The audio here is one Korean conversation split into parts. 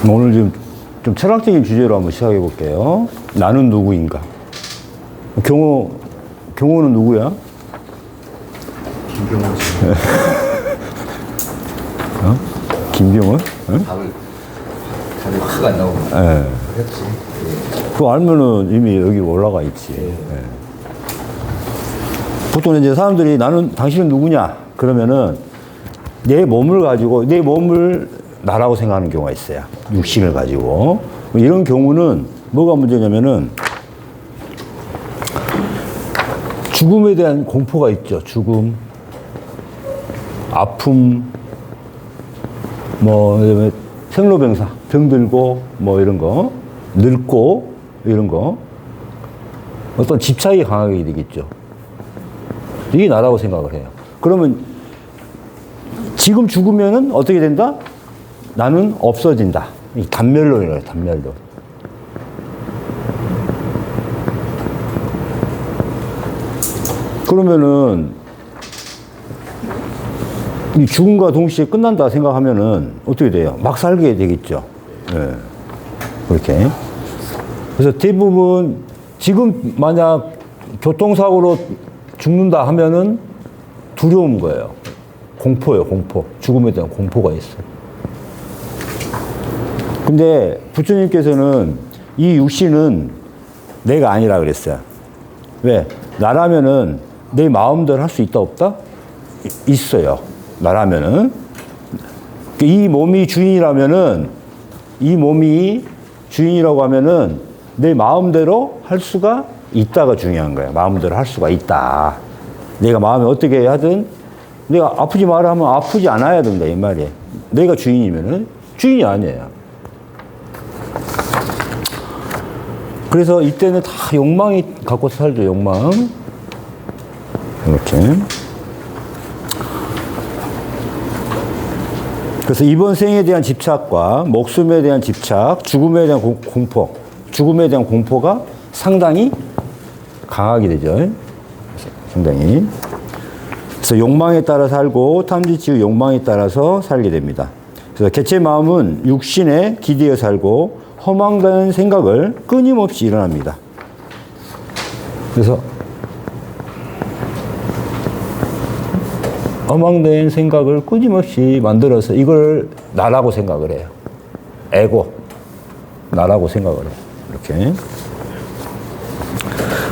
오늘 좀 철학적인 주제로 한번 시작해 볼게요. 나는 누구인가? 경호는 누구야? 김병원 씨. 어? 김병원? 응? 답이 확 안 나오고. 예. 그렇지. 그거 알면은 이미 여기 올라가 있지. 예. 보통 이제 사람들이 당신은 누구냐? 그러면은 내 몸을 가지고, 내 몸을 나라고 생각하는 경우가 있어요. 육신을 가지고. 이런 경우는 뭐가 문제냐면은 죽음에 대한 공포가 있죠. 죽음, 아픔, 그다음에 생로병사, 병들고, 이런 거, 늙고, 이런 거. 어떤 집착이 강하게 되겠죠. 이게 나라고 생각을 해요. 그러면 지금 죽으면은 어떻게 된다? 나는 없어진다. 이 단멸론이라고 해요, 단멸론. 그러면은 이 죽음과 동시에 끝난다 생각하면은 어떻게 돼요? 막 살게 되겠죠. 예. 그렇게. 그래서 대부분 지금 만약 교통사고로 죽는다 하면은 두려운 거예요. 공포예요, 공포. 죽음에 대한 공포가 있어요. 근데 부처님께서는 이 육신은 내가 아니라 그랬어요. 왜? 나라면은 내 마음대로 할 수 있다, 없다? 있어요. 나라면은. 이 몸이 주인이라면은, 이 몸이 주인이라고 하면은 내 마음대로 할 수가 있다가 중요한 거예요. 마음대로 할 수가 있다. 내가 마음에 어떻게 하든 내가 아프지 마라 하면 아프지 않아야 된다, 이 말이에요. 내가 주인이면은 주인이 아니에요. 그래서 이때는 다 욕망이 갖고 살죠, 욕망. 이렇게. 그래서 이번 생에 대한 집착과 목숨에 대한 집착, 죽음에 대한 공포, 죽음에 대한 공포가 상당히 강하게 되죠. 상당히. 그래서 욕망에 따라 살고 탐지치의 욕망에 따라서 살게 됩니다. 그래서 개체 마음은 육신에 기대어 살고 허망된 생각을 끊임없이 일어납니다. 그래서 허망된 생각을 끊임없이 만들어서 이걸 나라고 생각을 해요. 에고. 나라고 생각을 해요. 이렇게.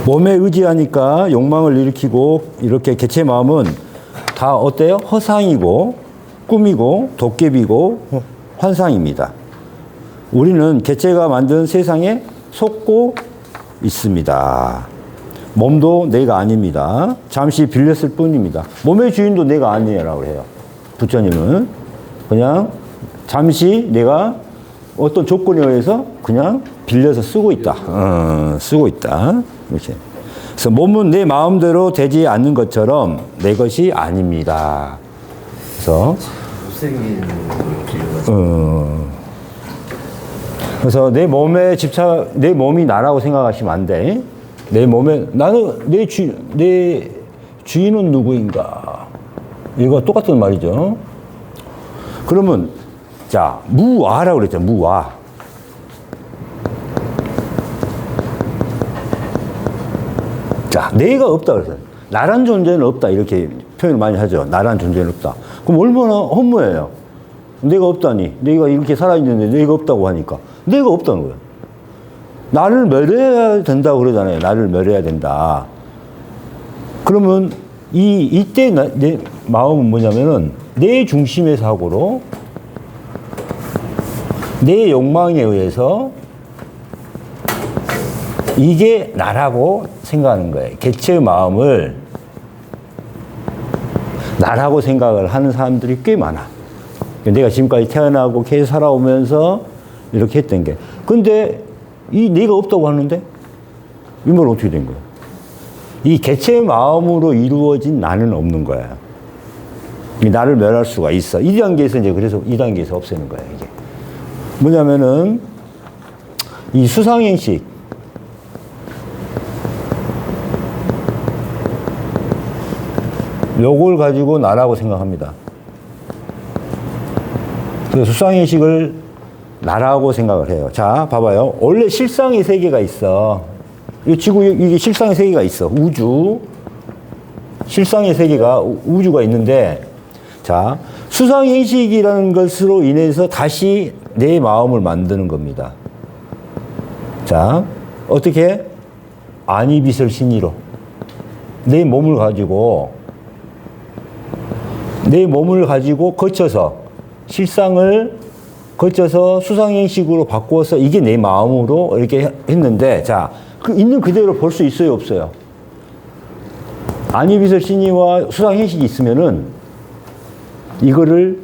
몸에 의지하니까 욕망을 일으키고 이렇게 개체 마음은 다 어때요? 허상이고 꿈이고 도깨비고 환상입니다. 우리는 개체가 만든 세상에 속고 있습니다. 몸도 내가 아닙니다. 잠시 빌렸을 뿐입니다. 몸의 주인도 내가 아니라고 해요. 부처님은 그냥 잠시 내가 어떤 조건에 의해서 그냥 빌려서 쓰고 있다. 쓰고 있다. 이렇게. 그래서 몸은 내 마음대로 되지 않는 것처럼 내 것이 아닙니다. 그래서 그래서 내 몸에 집착, 내 몸이 나라고 생각하시면 안 돼. 내 몸에, 내 주인은 누구인가? 이거 똑같은 말이죠. 그러면, 자, 무아라고 그랬죠, 무아. 자, 내가 없다 그랬어요. 나란 존재는 없다. 이렇게 표현을 많이 하죠. 나란 존재는 없다. 그럼 얼마나 허무해요. 내가 없다니. 내가 이렇게 살아있는데 내가 없다고 하니까. 내가 없다는 거예요. 나를 멸해야 된다고 그러잖아요. 나를 멸해야 된다. 그러면 이때 내 마음은 뭐냐면은 내 중심의 사고로 내 욕망에 의해서 이게 나라고 생각하는 거예요. 개체의 마음을 나라고 생각을 하는 사람들이 꽤 많아. 내가 지금까지 태어나고 계속 살아오면서 이렇게 했던 게. 근데 이 내가 없다고 하는데 이 말 어떻게 된 거야? 이 개체의 마음으로 이루어진 나는 없는 거야. 나를 멸할 수가 있어. 이 단계에서 이제 그래서 이 단계에서 없애는 거야, 이게. 뭐냐면은 이 수상행식. 요걸 가지고 나라고 생각합니다. 그래서 수상행식을 나라고 생각을 해요. 자, 봐봐요. 원래 실상의 세계가 있어. 이 지구, 이게 실상의 세계가 있어. 우주. 실상의 세계가, 우주가 있는데, 자, 수상인식이라는 것으로 인해서 다시 내 마음을 만드는 겁니다. 자, 어떻게? 안이비설 신이로. 내 몸을 가지고 거쳐서, 실상을 거쳐서 수상인식으로 바꾸어서 이게 내 마음으로 이렇게 했는데, 자, 그 있는 그대로 볼 수 있어요, 없어요? 안이비설 신이와 수상인식이 있으면은 이거를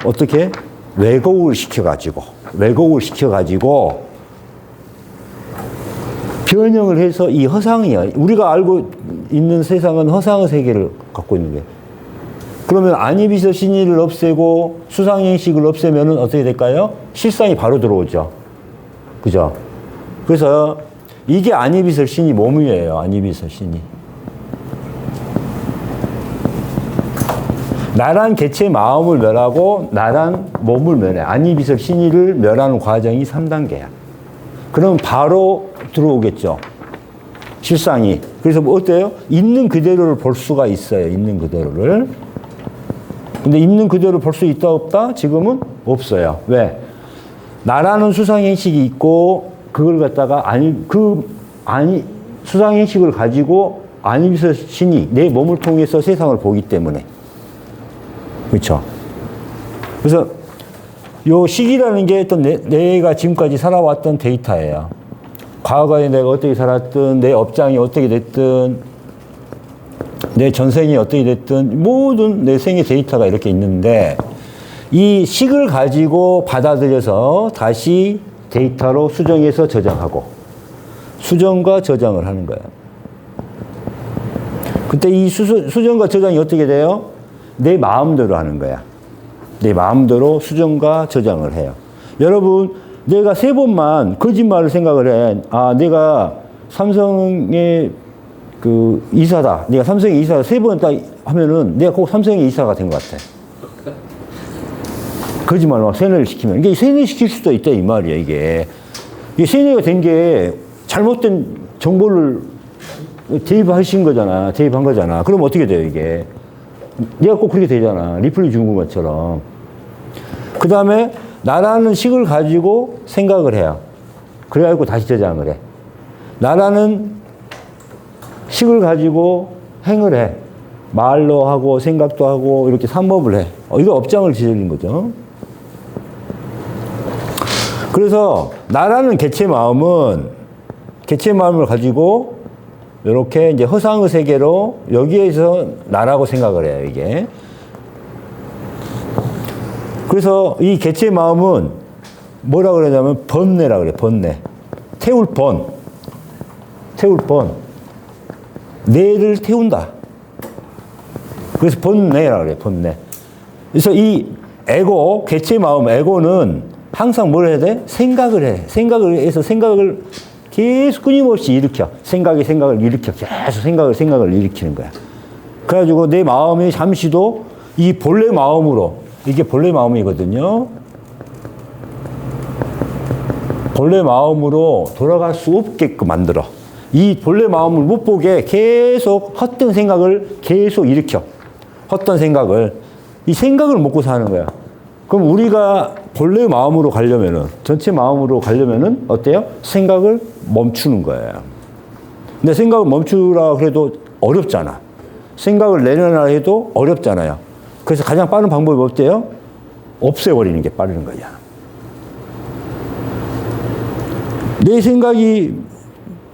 어떻게? 왜곡을 시켜가지고 변형을 해서 이 허상이야. 우리가 알고 있는 세상은 허상의 세계를 갖고 있는 거예요. 그러면 안이비설 신의를 없애고 수상인식을 없애면은 어떻게 될까요? 실상이 바로 들어오죠. 그죠? 그래서 이게 안이비설 신이 몸이에요. 안이비설 신이. 나란 개체 마음을 멸하고 나란 몸을 멸해. 안이비설 신의를 멸하는 과정이 3단계야. 그럼 바로 들어오겠죠. 실상이. 그래서 뭐 어때요? 있는 그대로를 볼 수가 있어요. 있는 그대로를. 근데 있는 그대로 볼 수 있다 없다? 지금은 없어요. 왜? 나라는 수상인식이 있고 그걸 갖다가 수상인식을 가지고 안이비설 신이 내 몸을 통해서 세상을 보기 때문에. 그렇죠? 그래서 요 시기라는 게 또 내가 지금까지 살아왔던 데이터예요. 과거에 내가 어떻게 살았든, 내 업장이 어떻게 됐든, 내 전생이 어떻게 됐든, 모든 내 생의 데이터가 이렇게 있는데, 이 식을 가지고 받아들여서 다시 데이터로 수정해서 저장하고, 수정과 저장을 하는 거예요. 그때 이 수정과 저장이 어떻게 돼요? 내 마음대로 하는 거야. 내 마음대로 수정과 저장을 해요. 여러분, 내가 3번만 거짓말을 생각을 해. 아, 내가 삼성의 그 이사다. 내가 삼성의 이사다. 3번 딱 하면은 내가 꼭 삼성의 이사가 된 것 같아. 거짓말로 막 세뇌를 시키면. 이게 세뇌시킬 수도 있다, 이 말이야, 이게. 이게 세뇌가 된 게 잘못된 정보를 대입하신 거잖아. 대입한 거잖아. 그럼 어떻게 돼요, 이게? 내가 꼭 그렇게 되잖아. 리플리 주는 것처럼. 그 다음에 나라는 식을 가지고 생각을 해요. 그래가지고 다시 저장을 해. 나라는 식을 가지고 행을 해. 말로 하고 생각도 하고 이렇게 삼법을 해. 이거 업장을 지으는 거죠. 그래서 나라는 개체 마음을 가지고 이렇게 이제 허상의 세계로 여기에서 나라고 생각을 해요, 이게. 그래서 이 개체 마음은 뭐라 그러냐면 번뇌라 그래, 번뇌. 태울 번. 뇌를 태운다. 그래서 번뇌라 그래, 번뇌. 그래서 이 에고, 개체 마음, 에고는 항상 뭘 해야 돼? 생각을 해. 생각을 해서 생각을 계속 끊임없이 일으켜. 생각을 일으켜. 계속 생각을 일으키는 거야. 그래가지고 내 마음이 잠시도 이 본래 마음으로, 이게 본래 마음이거든요. 본래 마음으로 돌아갈 수 없게끔 만들어. 이 본래 마음을 못 보게 계속 헛된 생각을 계속 일으켜. 헛된 생각을. 이 생각을 먹고 사는 거야. 그럼 우리가 본래 마음으로 가려면은, 전체 마음으로 가려면은 어때요? 생각을 멈추는 거예요. 근데 생각을 멈추라 그래도 어렵잖아. 생각을 내려놔 해도 어렵잖아요. 그래서 가장 빠른 방법이 어때요? 없애버리는 게 빠른 거야. 내 생각이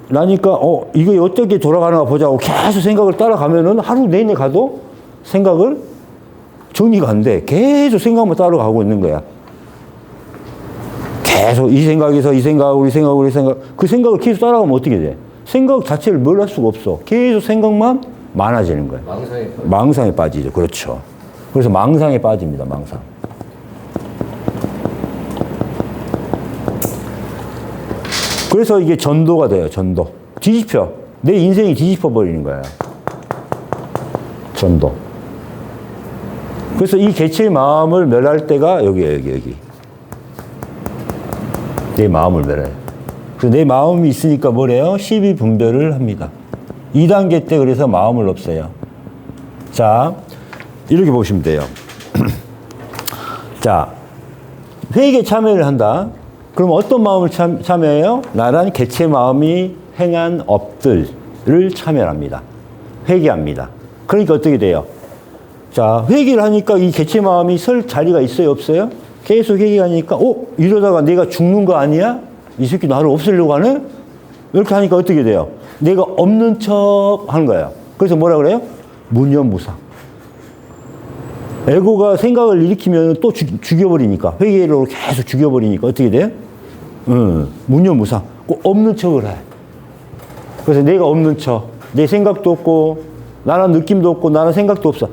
나니까, 이게 어떻게 돌아가는가 보자고 계속 생각을 따라가면은 하루 내내 가도 생각을 정리가 안 돼. 계속 생각만 따라가고 있는 거야. 계속 이 생각에서 이 생각으로 이 생각으로 이 생각. 그 생각을 계속 따라가면 어떻게 돼? 생각 자체를 멸할 수가 없어. 계속 생각만 많아지는 거야. 망상에 빠지죠. 그렇죠. 그래서 망상에 빠집니다. 망상. 그래서 이게 전도가 돼요. 전도. 뒤집혀. 내 인생이 뒤집혀 버리는 거야. 전도. 그래서 이 개체의 마음을 멸할 때가 여기에요. 여기. 내 마음을 매라요. 그래서 내 마음이 있으니까 뭐래요? 12분별을 합니다. 2단계 때 그래서 마음을 없애요. 자, 이렇게 보시면 돼요. 자, 회개에 참여를 한다. 그럼 어떤 마음을 참여해요? 나란 개체 마음이 행한 업들을 참여합니다. 회개합니다. 그러니까 어떻게 돼요? 자, 회개를 하니까 이 개체 마음이 설 자리가 있어요, 없어요? 계속 회개하니까, 이러다가 내가 죽는 거 아니야? 이 새끼 나를 없애려고 하네? 이렇게 하니까 어떻게 돼요? 내가 없는 척 하는 거예요. 그래서 뭐라 그래요? 무념무상. 에고가 생각을 일으키면 또 죽여버리니까, 회개로 계속 죽여버리니까 어떻게 돼요? 무념무상. 꼭 없는 척을 해. 그래서 내가 없는 척, 내 생각도 없고, 나는 느낌도 없고, 나는 생각도 없어.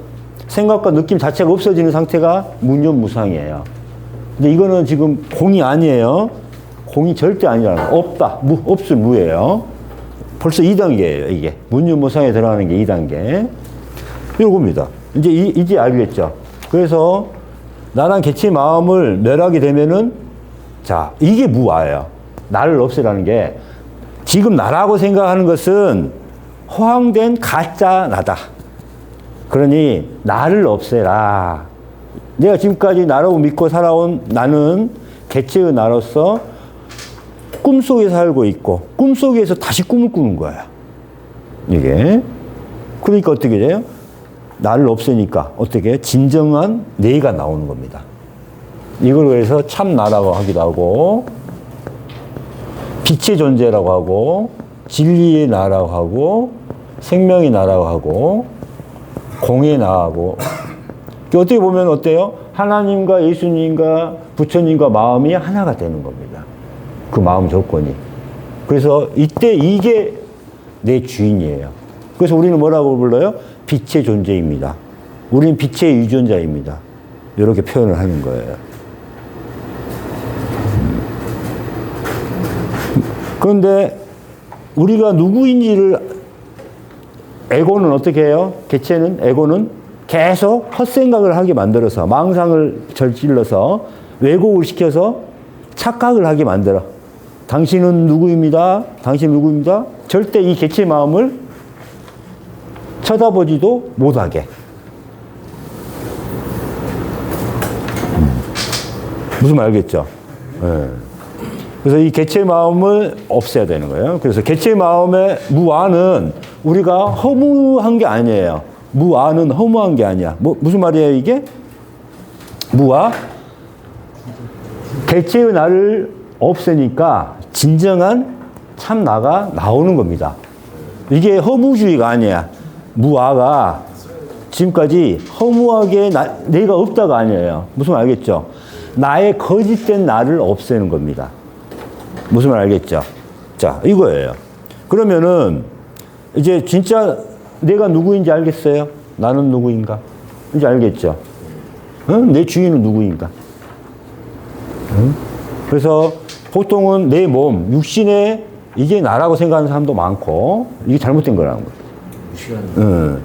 생각과 느낌 자체가 없어지는 상태가 무념무상이에요. 근데 이거는 지금 공이 아니에요. 공이 절대 아니라는 거예요. 없다. 없을 무예요. 벌써 2단계예요, 이게. 무념무상에 들어가는 게 2단계. 이겁니다. 이제 알겠죠? 그래서 나란 개체 마음을 멸하게 되면은, 자, 이게 무아예요. 나를 없애라는 게, 지금 나라고 생각하는 것은 허황된 가짜 나다. 그러니 나를 없애라. 내가 지금까지 나라고 믿고 살아온 나는 개체의 나로서 꿈속에 살고 있고 꿈속에서 다시 꿈을 꾸는 거야. 이게. 그러니까 어떻게 돼요? 나를 없애니까 어떻게 해요? 진정한 내가 나오는 겁니다. 이걸 그래서 참 나라고 하기도 하고 빛의 존재라고 하고 진리의 나라고 하고 생명의 나라고 하고 공의 나하고 어떻게 보면 어때요? 하나님과 예수님과 부처님과 마음이 하나가 되는 겁니다. 그 마음 조건이. 그래서 이때 이게 내 주인이에요. 그래서 우리는 뭐라고 불러요? 빛의 존재입니다. 우리는 빛의 유전자입니다. 이렇게 표현을 하는 거예요. 그런데 우리가 누구인지를 에고는 어떻게 해요? 개체는, 에고는 계속 헛생각을 하게 만들어서 망상을 저질러서 왜곡을 시켜서 착각을 하게 만들어. 당신은 누구입니다. 당신은 누구입니다. 절대 이 개체 마음을 쳐다보지도 못하게. 무슨 말 알겠죠? 네. 그래서 이 개체 마음을 없애야 되는 거예요. 그래서 개체 마음의 무아는 우리가 허무한 게 아니에요. 무아는 허무한 게 아니야. 무슨 말이에요, 이게? 무아? 개체의 나를 없애니까 진정한 참 나가 나오는 겁니다. 이게 허무주의가 아니야. 무아가 지금까지 허무하게 내가 없다가 아니에요. 무슨 말 알겠죠? 나의 거짓된 나를 없애는 겁니다. 무슨 말 알겠죠? 자, 이거예요. 그러면은 이제 진짜 내가 누구인지 알겠어요? 나는 누구인가? 이제 알겠죠? 응? 내 주인은 누구인가? 응? 그래서 보통은 내 몸, 육신에 이게 나라고 생각하는 사람도 많고 이게 잘못된 거라는 거예요. 응.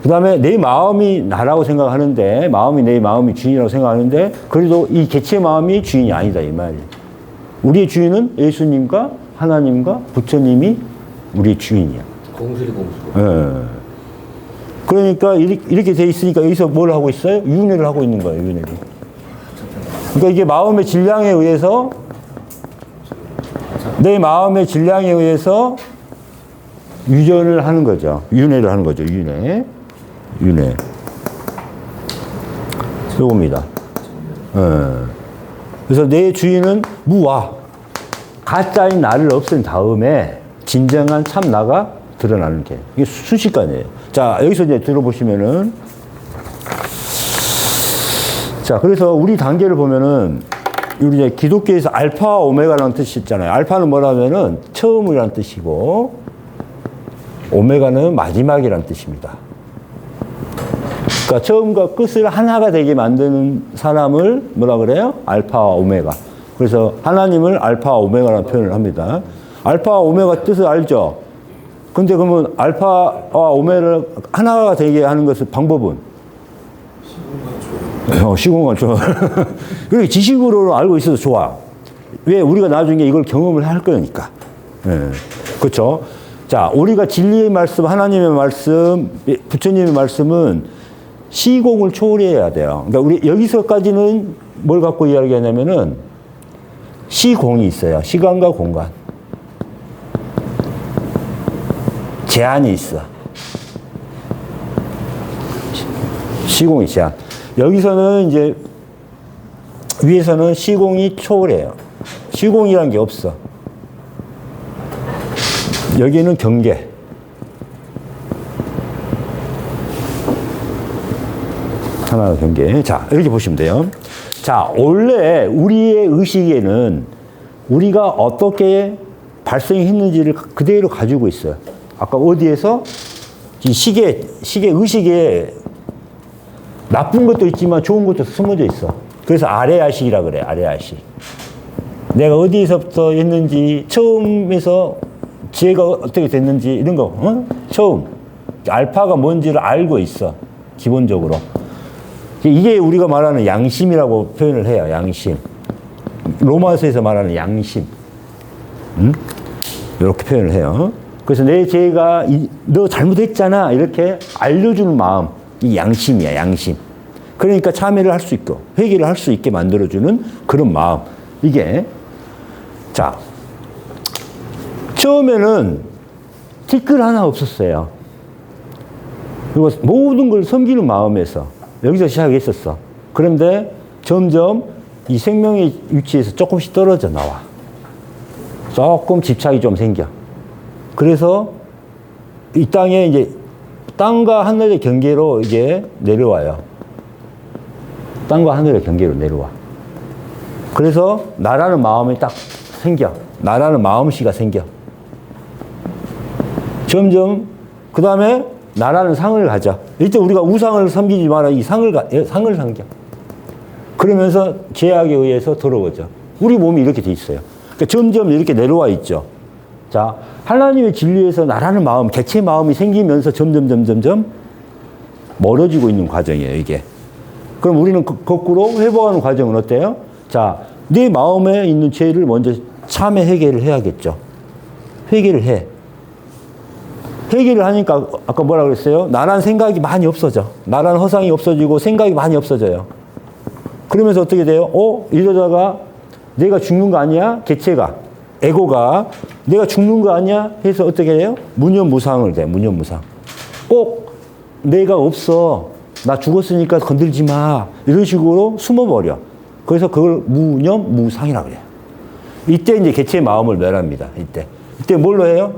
그 다음에 내 마음이 나라고 생각하는데 내 마음이 주인이라고 생각하는데 그래도 이 개체 마음이 주인이 아니다 이 말이에요. 우리의 주인은 예수님과 하나님과 부처님이 우리의 주인이야. 공수리 공수. 예. 그러니까 이렇게 돼 있으니까 여기서 뭘 하고 있어요? 윤회를 하고 있는 거예요, 윤회를. 그러니까 이게 마음의 질량에 의해서 내 마음의 질량에 의해서 유전을 하는 거죠. 윤회를 하는 거죠, 윤회. 요겁니다. 그래서 내 주인은 무아, 가짜인 나를 없앤 다음에 진정한 참 나가 드러나는 게 이게 순식간이에요. 자, 여기서 이제 들어보시면은 자, 그래서 우리 단계를 보면은 우리 이제 기독교에서 알파와 오메가라는 뜻이 있잖아요. 알파는 뭐라면은 처음이라는 뜻이고 오메가는 마지막이라는 뜻입니다. 그러니까 처음과 끝을 하나가 되게 만드는 사람을 뭐라 그래요? 알파와 오메가. 그래서 하나님을 알파와 오메가라는 표현을 합니다. 알파와 오메가 뜻을 알죠? 근데 그러면 알파와 오메가를 하나가 되게 하는 것의 방법은? 시공간 좋아. 그렇게 지식으로 알고 있어도 좋아. 왜? 우리가 나중에 이걸 경험을 할 거니까. 예. 그렇죠? 자, 우리가 진리의 말씀, 하나님의 말씀, 부처님의 말씀은 시공을 초월해야 돼요. 그러니까 우리 여기서까지는 뭘 갖고 이야기하냐면은 시공이 있어요. 시간과 공간. 제한이 있어. 시공이 제한. 여기서는 이제 위에서는 시공이 초월해요. 시공이란 게 없어. 여기는 경계. 하나의 경계. 자, 이렇게 보시면 돼요. 자, 원래 우리의 의식에는 우리가 어떻게 발생했는지를 그대로 가지고 있어요. 아까 어디에서 시계 의식에 나쁜 것도 있지만 좋은 것도 숨어져 있어. 그래서 아래아식이라 그래, 아래아식. 내가 어디서부터 했는지, 처음에서 지혜가 어떻게 됐는지, 이런 거, 어? 처음. 알파가 뭔지를 알고 있어, 기본적으로. 이게 우리가 말하는 양심이라고 표현을 해요, 양심. 로마서에서 말하는 양심. 이렇게 표현을 해요. 그래서 내 죄가 너 잘못했잖아 이렇게 알려주는 마음, 이 양심이야, 양심. 그러니까 참회를 할 수 있고 회개를 할 수 있게 만들어주는 그런 마음. 이게 자, 처음에는 티끌 하나 없었어요. 그리고 모든 걸 섬기는 마음에서 여기서 시작했었어. 그런데 점점 이 생명의 위치에서 조금씩 떨어져 나와. 조금 집착이 좀 생겨. 그래서 이 땅에 이제 땅과 하늘의 경계로 이게 내려와요. 땅과 하늘의 경계로 내려와. 그래서 나라는 마음이 딱 생겨. 나라는 마음씨가 생겨. 점점 그 다음에 나라는 상을 가져. 이때 우리가 우상을 섬기지 마라. 이 상을 섬겨. 그러면서 죄악에 의해서 더러워져. 우리 몸이 이렇게 돼 있어요. 그러니까 점점 이렇게 내려와 있죠. 자, 하나님의 진리에서 나라는 마음, 개체 마음이 생기면서 점점 멀어지고 있는 과정이에요, 이게. 그럼 우리는 거꾸로 회복하는 과정은 어때요? 자, 내 마음에 있는 죄를 먼저 참회 회개를 해야겠죠. 회개를 해. 회개를 하니까 아까 뭐라 그랬어요? 나란 생각이 많이 없어져. 나란 허상이 없어지고 생각이 많이 없어져요. 그러면서 어떻게 돼요? 이러다가 내가 죽는 거 아니야? 개체가, 에고가 내가 죽는 거 아니야? 해서 어떻게 해요? 무념무상을 돼. 무념무상. 꼭 내가 없어. 나 죽었으니까 건들지 마. 이런 식으로 숨어버려. 그래서 그걸 무념무상이라고 그래요. 이때 이제 개체의 마음을 멸합니다. 이때 뭘로 해요?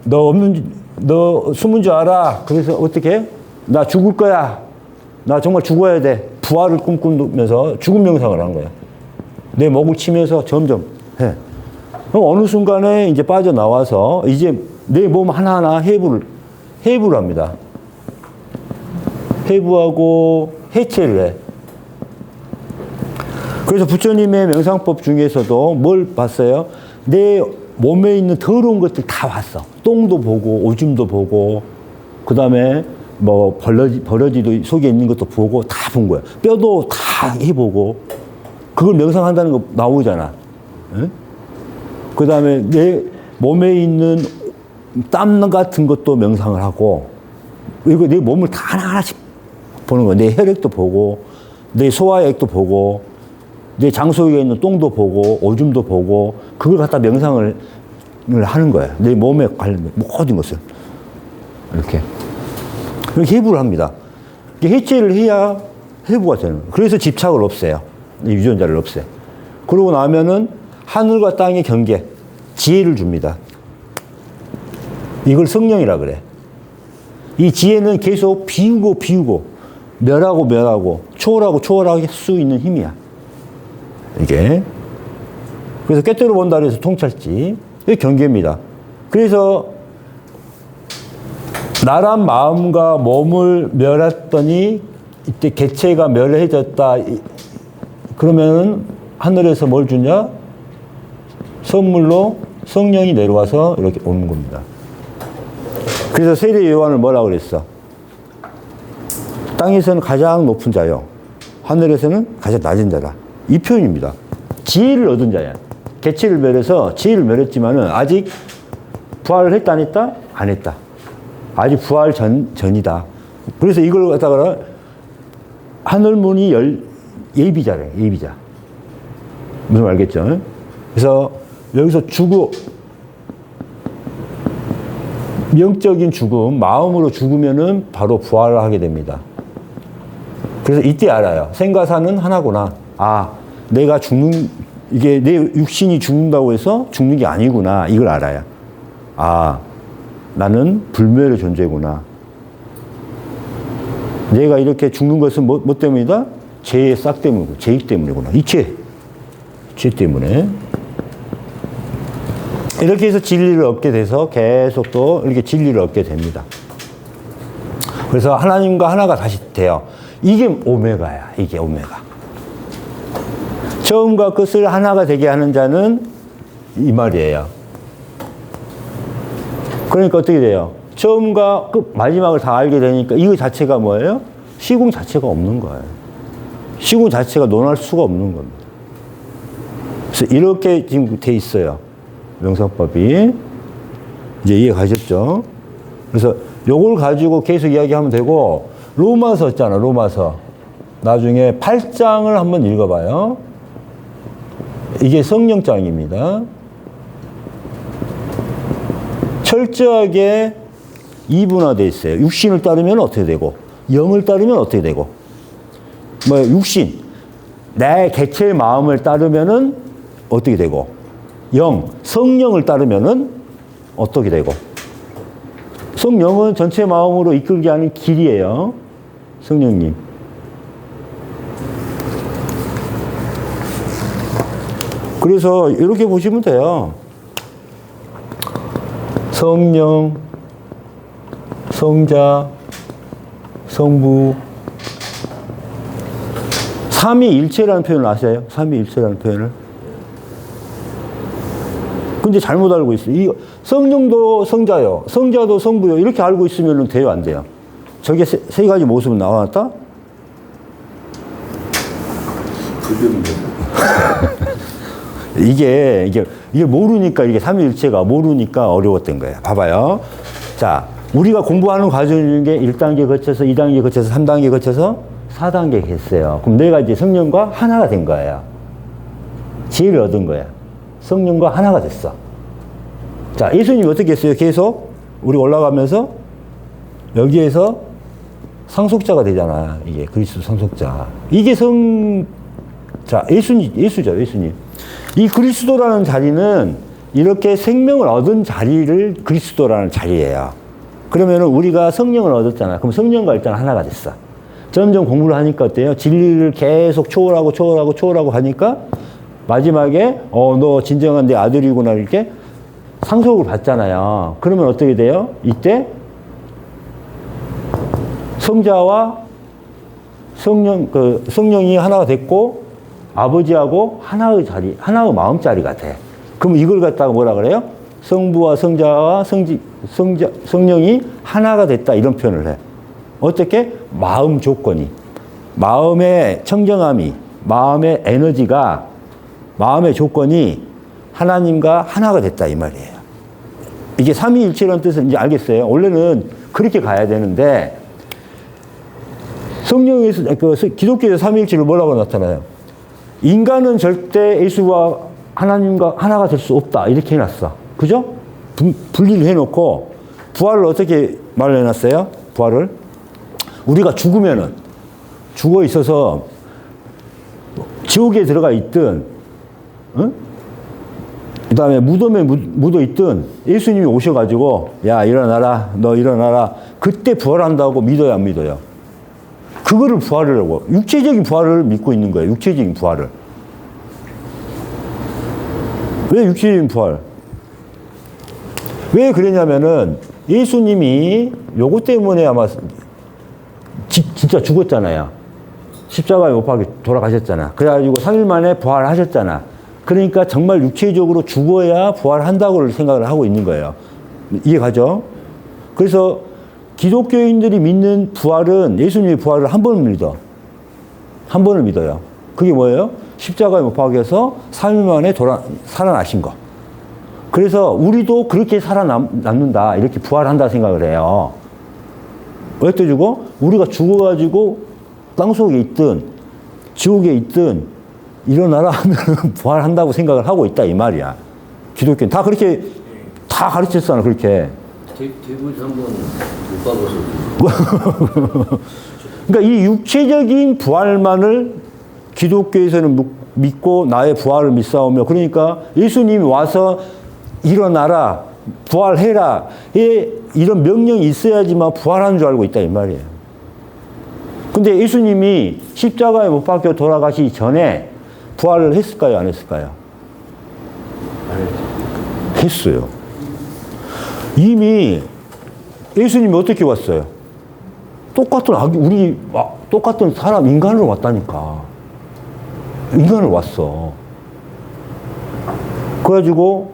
너 숨은 줄 알아. 그래서 어떻게 해? 나 죽을 거야. 나 정말 죽어야 돼. 부활을 꿈꾸면서 죽음 명상을 하는 거예요. 내 목을 치면서 점점 해. 그럼 어느 순간에 이제 빠져나와서 이제 내 몸 하나하나 해부를 합니다. 해부하고 해체를 해. 그래서 부처님의 명상법 중에서도 뭘 봤어요? 내 몸에 있는 더러운 것들 다 봤어. 똥도 보고, 오줌도 보고, 그 다음에 뭐 버러지도 속에 있는 것도 보고 다 본 거야. 뼈도 다 해보고, 그걸 명상한다는 거 나오잖아. 그 다음에 내 몸에 있는 땀 같은 것도 명상을 하고, 이거 내 몸을 다 하나하나씩 보는 거야. 내 혈액도 보고, 내 소화액도 보고, 내 장소에 있는 똥도 보고, 오줌도 보고, 그걸 갖다 명상을 하는 거야. 내 몸에 관련된 모든 것을. 이렇게 해부를 합니다. 해체를 해야 해부가 되는 거예요. 그래서 집착을 없애요. 유전자를 없애. 그러고 나면은 하늘과 땅의 경계, 지혜를 줍니다. 이걸 성령이라 그래. 이 지혜는 계속 비우고, 멸하고, 초월하게 할 수 있는 힘이야. 이게. 그래서 꿰뚫어 본다 그래서 통찰지. 이게 경계입니다. 그래서 나란 마음과 몸을 멸했더니 이때 개체가 멸해졌다. 그러면은 하늘에서 뭘 주냐? 선물로 성령이 내려와서 이렇게 오는 겁니다. 그래서 세례 요한을 뭐라고 그랬어? 땅에서는 가장 높은 자요. 하늘에서는 가장 낮은 자다. 이 표현입니다. 지혜를 얻은 자야. 개체를 멸해서 지혜를 멸했지만은 아직 부활을 했다 안 했다? 안 했다. 아직 부활 전이다. 그래서 이걸 갖다가 하늘문이 예비자래, 예비자. 무슨 말 알겠죠? 그래서 여기서 영적인 죽음, 마음으로 죽으면은 바로 부활을 하게 됩니다. 그래서 이때 알아요. 생과 사는 하나구나. 아, 내가 이게 내 육신이 죽는다고 해서 죽는 게 아니구나. 이걸 알아요. 아, 나는 불멸의 존재구나. 내가 이렇게 죽는 것은 뭐 때문이다? 죄의 싹 때문이고, 죄 때문이구나. 죄 때문에. 이렇게 해서 진리를 얻게 돼서 계속 또 이렇게 진리를 얻게 됩니다. 그래서 하나님과 하나가 다시 돼요. 이게 오메가야. 이게 오메가. 처음과 끝을 하나가 되게 하는 자는 이 말이에요. 그러니까 어떻게 돼요? 처음과 끝, 마지막을 다 알게 되니까 이거 자체가 뭐예요? 시공 자체가 없는 거예요. 시공 자체가 논할 수가 없는 겁니다. 그래서 이렇게 지금 돼 있어요. 명상법이. 이제 이해 가셨죠? 그래서 요걸 가지고 계속 이야기하면 되고, 로마서 있잖아, 로마서. 나중에 8장을 한번 읽어봐요. 이게 성령장입니다. 철저하게 이분화되어 있어요. 육신을 따르면 어떻게 되고, 영을 따르면 어떻게 되고. 뭐, 육신, 내 개체의 마음을 따르면은 어떻게 되고, 성령을 따르면은 어떻게 되고. 성령은 전체 마음으로 이끌게 하는 길이에요. 성령님. 그래서 이렇게 보시면 돼요. 성령, 성자, 성부. 삼위일체라는 표현을 아세요? 삼위일체라는 표현을. 근데 잘못 알고 있어요. 이 성령도 성자요, 성자도 성부요. 이렇게 알고 있으면 돼요, 안 돼요? 저게 세 가지 모습은 나왔다? 이게 모르니까, 이게 삼위일체가 모르니까 어려웠던 거예요. 봐봐요. 자, 우리가 공부하는 과정 중에 1단계 거쳐서 2단계 거쳐서 3단계 거쳐서 4단계 했어요. 그럼 내가 이제 성령과 하나가 된 거예요. 지혜를 얻은 거야. 성령과 하나가 됐어. 자, 예수님이 어떻게 했어요? 계속 우리 올라가면서 여기에서 상속자가 되잖아. 이게 그리스도 상속자. 이게 자, 예수죠, 예수님. 이 그리스도라는 자리는 이렇게 생명을 얻은 자리를 그리스도라는 자리예요. 그러면은 우리가 성령을 얻었잖아. 그럼 성령과 일단 하나가 됐어. 점점 공부를 하니까 어때요? 진리를 계속 초월하고 하니까 마지막에 너 진정한 내 아들이구나 이렇게 상속을 받잖아요. 그러면 어떻게 돼요? 이때 성자와 성령이 하나가 됐고 아버지하고 하나의 자리, 하나의 마음자리가 돼. 그럼 이걸 갖다가 뭐라 그래요? 성부와 성자와 성령이 하나가 됐다 이런 표현을 해. 어떻게? 마음 조건이, 마음의 청정함이, 마음의 에너지가, 마음의 조건이 하나님과 하나가 됐다 이 말이에요. 이게 삼위일체라는 뜻은 이제 알겠어요. 원래는 그렇게 가야 되는데 성령에서 기독교의 삼위일체를 뭐라고 나타나요? 인간은 절대 예수와 하나님과 하나가 될 수 없다 이렇게 해놨어. 그죠? 분리를 해놓고 부활을 어떻게 말을 해놨어요? 부활을 우리가 죽으면은 죽어 있어서 지옥에 들어가 있든, 응? 그 다음에 무덤에 묻어 있든 예수님이 오셔가지고 야 일어나라, 너 일어나라. 그때 부활한다고 믿어요, 안 믿어요? 그거를 부활이라고. 육체적인 부활을 믿고 있는 거예요. 육체적인 부활을. 왜 육체적인 부활? 왜 그러냐면은 예수님이 요거 때문에 아마 진짜 죽었잖아요. 십자가에 못 박혀 돌아가셨잖아. 그래가지고 3일 만에 부활하셨잖아. 그러니까 정말 육체적으로 죽어야 부활한다고 생각을 하고 있는 거예요. 이해가죠? 그래서 기독교인들이 믿는 부활은 예수님의 부활을 한 번을 믿어. 한 번을 믿어요. 그게 뭐예요? 십자가에 못 박혀서 3일 만에 살아나신 거. 그래서 우리도 그렇게 살아남는다. 이렇게 부활한다 생각을 해요. 왜 떠주고? 우리가 죽어가지고 땅속에 있든 지옥에 있든 일어나라 하면 부활한다고 생각을 하고 있다 이 말이야. 기독교는 다 그렇게 다 가르쳤잖아 그렇게. 대부분 한번 못 봐봐서. 그러니까 이 육체적인 부활만을 기독교에서는 믿고 나의 부활을 믿사오며, 그러니까 예수님이 와서 일어나라, 부활해라, 이런 명령이 있어야지만 부활하는 줄 알고 있다 이 말이에요. 근데 예수님이 십자가에 못 박혀 돌아가시기 전에 부활을 했을까요, 안 했을까요? 했어요. 이미 예수님이 어떻게 왔어요? 똑같은 사람, 인간으로 왔다니까. 인간으로 왔어. 그래가지고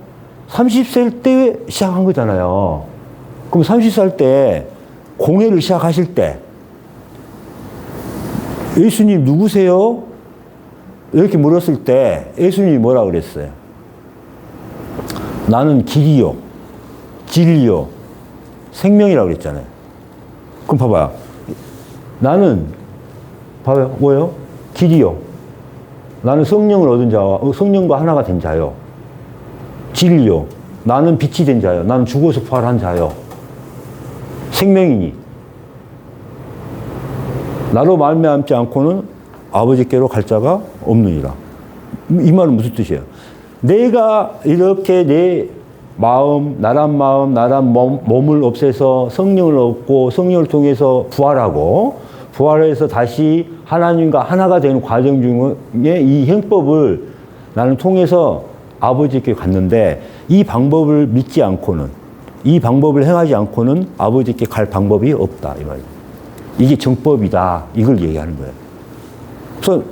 30살 때 시작한 거잖아요. 그럼 30살 때 공회를 시작하실 때 예수님 누구세요? 이렇게 물었을 때 예수님이 뭐라 그랬어요? 나는 길이요, 진리요, 생명이라고 그랬잖아요. 그럼 봐봐요. 나는, 봐봐요. 뭐예요? 길이요. 나는 성령을 얻은 자와 성령과 하나가 된 자요. 진리요. 나는 빛이 된 자요. 나는 죽어서 부활한 자요. 생명이니. 나로 말미암지 않고는 아버지께로 갈 자가 없느니라. 이 말은 무슨 뜻이에요? 내가 이렇게 내 마음, 나란 몸을 없애서 성령을 얻고 성령을 통해서 부활하고 부활해서 다시 하나님과 하나가 되는 과정 중에 이 행법을 나는 통해서 아버지께 갔는데, 이 방법을 믿지 않고는, 이 방법을 행하지 않고는 아버지께 갈 방법이 없다 이 말이에요. 이게 정법이다, 이걸 얘기하는 거예요. 그래서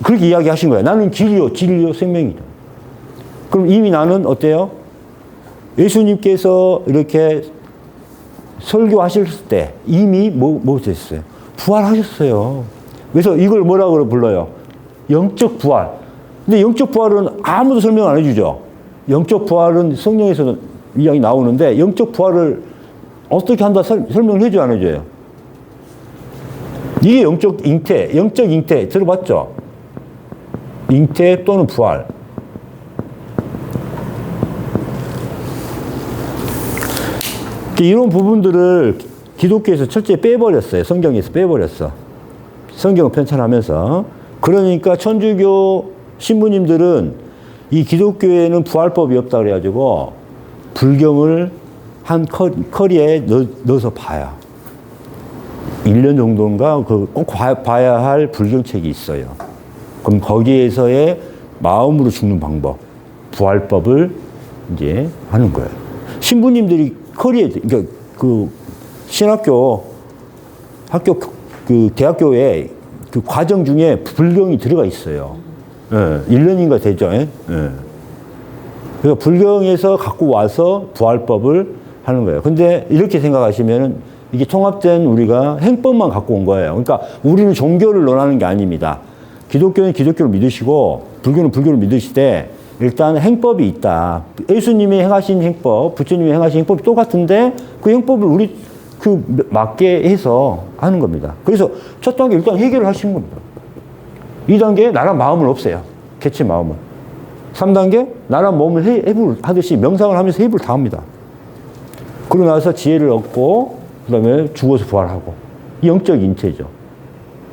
그렇게 이야기하신 거예요. 나는 길이요, 진리요, 생명이다. 그럼 이미 나는 어때요? 예수님께서 이렇게 설교하셨을 때 이미 뭐 됐어요? 부활하셨어요. 그래서 이걸 뭐라고 불러요? 영적 부활. 근데 영적 부활은 아무도 설명 안 해주죠. 영적 부활은 성경에서도 이야기 나오는데, 영적 부활을 어떻게 한다 설명을 해줘, 안 해줘요? 이게 영적 잉태 들어봤죠? 잉태 또는 부활. 이런 부분들을 기독교에서 철저히 빼버렸어요. 성경에서 빼버렸어. 성경을 편찬하면서. 그러니까 천주교 신부님들은 이 기독교에는 부활법이 없다 그래가지고 불경을 한 커리에 넣어서 봐요. 1년 정도인가 꼭 봐야 할 불경책이 있어요. 그럼 거기에서의 마음으로 죽는 방법, 부활법을 이제 하는 거예요. 신부님들이 커리에, 그러니까 그 신학교, 대학교에 그 과정 중에 불경이 들어가 있어요. 예, 1년인가 되죠. 예? 예. 그래서 불경에서 갖고 와서 부활법을 하는 거예요. 근데 이렇게 생각하시면은 이게 통합된 우리가 행법만 갖고 온 거예요. 그러니까 우리는 종교를 논하는 게 아닙니다. 기독교는 기독교를 믿으시고 불교는 불교를 믿으시되 일단 행법이 있다. 예수님이 행하신 행법, 부처님이 행하신 행법이 똑같은데 그 행법을 우리 맞게 해서 하는 겁니다. 그래서 첫 단계 일단 해결을 하시는 겁니다. 2단계 나란 마음을 없애요. 개체 마음을. 3단계 나란 몸을 해부를 하듯이 명상을 하면서 해부를 다 합니다. 그러고 나서 지혜를 얻고 그 다음에 죽어서 부활하고. 영적 인체죠.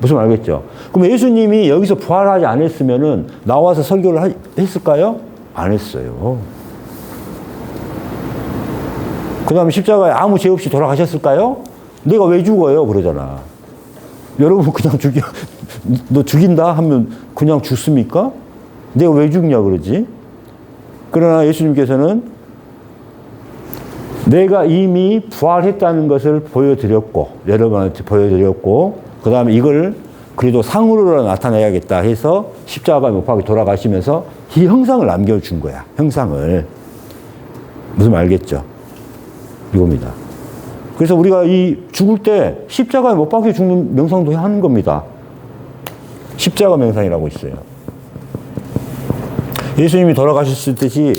무슨 말 알겠죠? 그럼 예수님이 여기서 부활하지 않았으면은 나와서 설교를 했을까요? 안 했어요. 그 다음에 십자가에 아무 죄 없이 돌아가셨을까요? 내가 왜 죽어요? 그러잖아. 여러분 그냥 너 죽인다 하면 그냥 죽습니까? 내가 왜 죽냐 그러지? 그러나 예수님께서는 내가 이미 부활했다는 것을 보여드렸고, 여러분한테 보여드렸고, 그 다음에 이걸 그래도 상으로 나타내야겠다 해서 십자가에 못 박혀 돌아가시면서 이 형상을 남겨준 거야. 형상을. 무슨 말 알겠죠? 이겁니다. 그래서 우리가 이 죽을 때 십자가에 못 박혀 죽는 명상도 하는 겁니다. 십자가 명상이라고 있어요. 예수님이 돌아가셨을 듯이,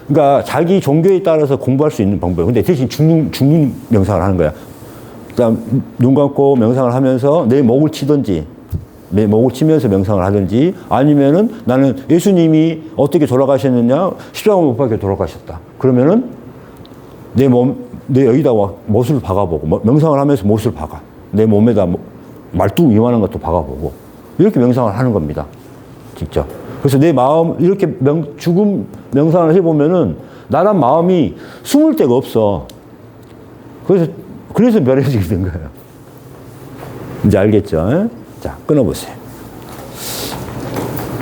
그러니까 자기 종교에 따라서 공부할 수 있는 방법이에요. 근데 대신 죽는 명상을 하는 거야. 그다음 눈 감고 명상을 하면서 내 목을 치든지, 내 목을 치면서 명상을 하든지, 아니면은 나는 예수님이 어떻게 돌아가셨느냐, 십자가 못 박혀 돌아가셨다. 그러면은 내 여기다 못을 박아보고, 명상을 하면서 못을 박아. 내 몸에다 말뚝 이만한 것도 박아보고, 이렇게 명상을 하는 겁니다. 직접. 그래서 내 마음, 이렇게 죽음 명상을 해보면은, 나란 마음이 숨을 데가 없어. 그래서 멸해지게 된 거예요. 이제 알겠죠? 자, 끊어보세요.